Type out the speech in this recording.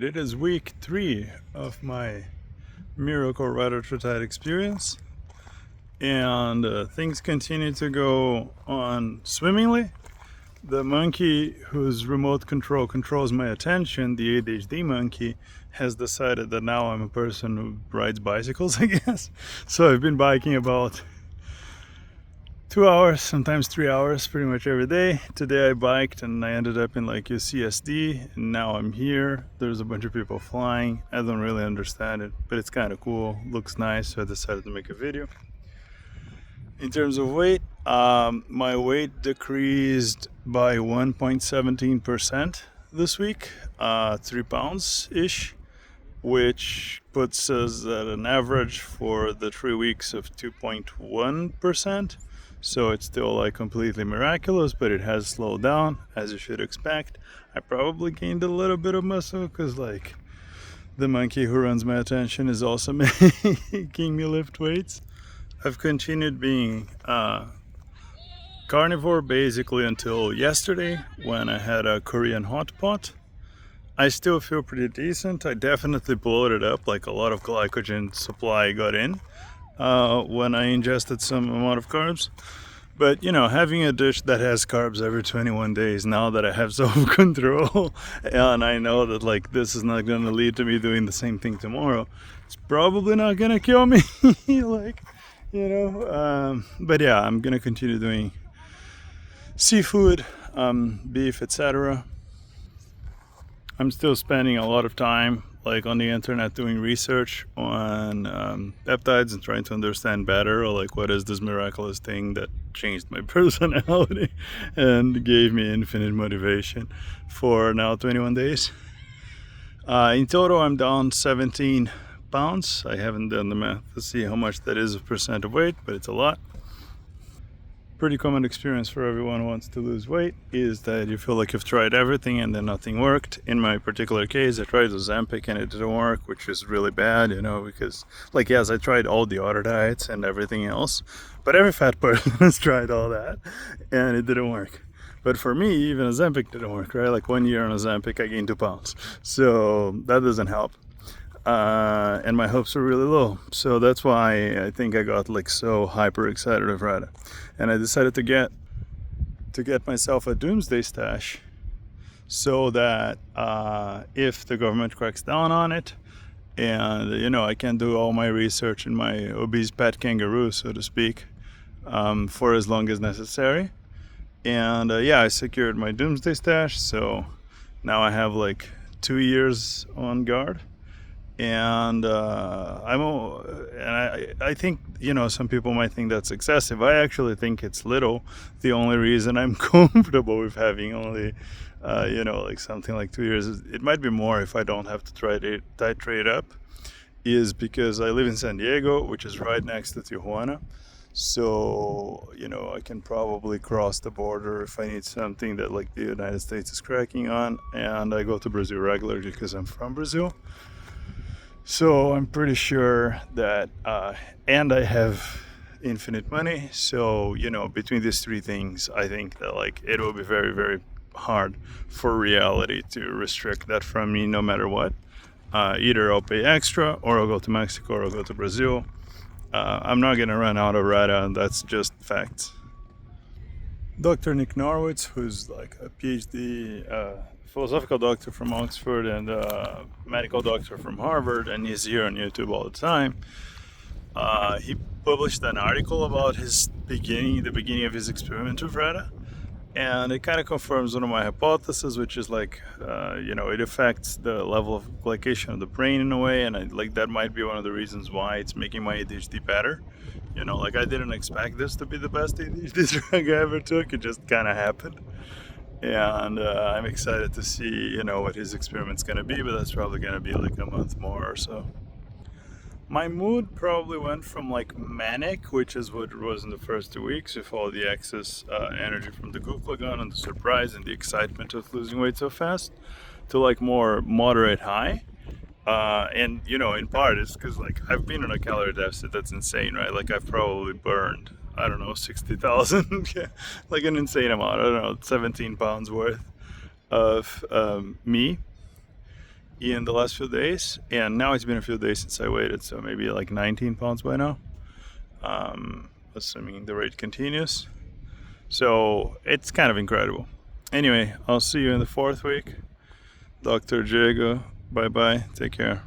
It is week 3 of my Miracle Reta experience, and things continue to go on swimmingly. The monkey whose remote control controls my attention, the ADHD monkey, has decided that now I'm a person who rides bicycles, I guess. So I've been biking about 2 hours, sometimes 3 hours, pretty much every day. Today I biked and I ended up in like UCSD, and now I'm here. There's a bunch of people flying. I don't really understand it, but it's kind of cool. Looks nice, so I decided to make a video. In terms of weight, my weight decreased by 1.17% this week, 3 pounds ish, which puts us at an average for the 3 weeks of 2.1%. So it's still like completely miraculous, but it has slowed down, as you should expect. I probably gained a little bit of muscle because like the monkey who runs my attention is also making me lift weights. I've continued being carnivore basically until yesterday when I had a Korean hot pot. I still feel pretty decent. I definitely bloated up, like a lot of glycogen supply got in when I ingested some amount of carbs. But you know, having a dish that has carbs every 21 days, now that I have self-control and I know that like this is not going to lead to me doing the same thing tomorrow, it's probably not going to kill me. Like, you know, but yeah, I'm going to continue doing seafood, beef, etc. I'm still spending a lot of time like on the internet doing research on peptides and trying to understand better, or like what is this miraculous thing that changed my personality and gave me infinite motivation for now 21 days. In total, I'm down 17 pounds. I haven't done the math to see how much that is a percent of weight, but it's a lot. Pretty common experience for everyone who wants to lose weight is that you feel like you've tried everything and then nothing worked. In my particular case, I tried Ozempic and it didn't work, which is really bad, you know, because like, yes, I tried all the other diets and everything else, but every fat person has tried all that and it didn't work. But for me, even Ozempic didn't work, right? Like 1 year on Ozempic, I gained 2 pounds. So that doesn't help. And my hopes were really low, so that's why I think I got like so hyper excited of Reta, and I decided to get myself a doomsday stash, so that if the government cracks down on it, and you know, I can do all my research in my obese pet kangaroo, so to speak, for as long as necessary. And yeah, I secured my doomsday stash, so now I have like 2 years on guard. And I think, you know, some people might think that's excessive. I actually think it's little. The only reason I'm comfortable with having only you know, like something like 2 years, it might be more if I don't have to try to titrate up, is because I live in San Diego, which is right next to Tijuana. So, you know, I can probably cross the border if I need something that like the United States is cracking on, and I go to Brazil regularly because I'm from Brazil. So I'm pretty sure that, and I have infinite money. So, you know, between these 3 things, I think that like it will be very, very hard for reality to restrict that from me no matter what. Either I'll pay extra, or I'll go to Mexico, or I'll go to Brazil. I'm not going to run out of Reta, and that's just facts. Dr. Nick Norwitz, who's like a PhD philosophical doctor from Oxford and a medical doctor from Harvard, and he's here on YouTube all the time. He published an article about the beginning of his experiment with Reta, and it kind of confirms one of my hypotheses, which is like, you know, it affects the level of glycation of the brain in a way, and like that might be one of the reasons why it's making my ADHD better. You know, like I didn't expect this to be the best ADHD drug I ever took. It just kind of happened. And I'm excited to see, you know, what his experiment's going to be, but that's probably going to be like a month more or so. My mood probably went from like manic, which is what it was in the first 2 weeks with all the excess energy from the glucagon and the surprise and the excitement of losing weight so fast, to like more moderate high. And you know, in part it's because like I've been on a calorie deficit that's insane, right? Like I've probably burned, I don't know, 60,000, like an insane amount. I don't know, 17 pounds worth of me. in the last few days, and now it's been a few days since I weighed, so maybe like 19 pounds by now, assuming the rate continues. So it's kind of incredible. Anyway, I'll see you in the 4th week. Dr. Diego, bye bye, take care.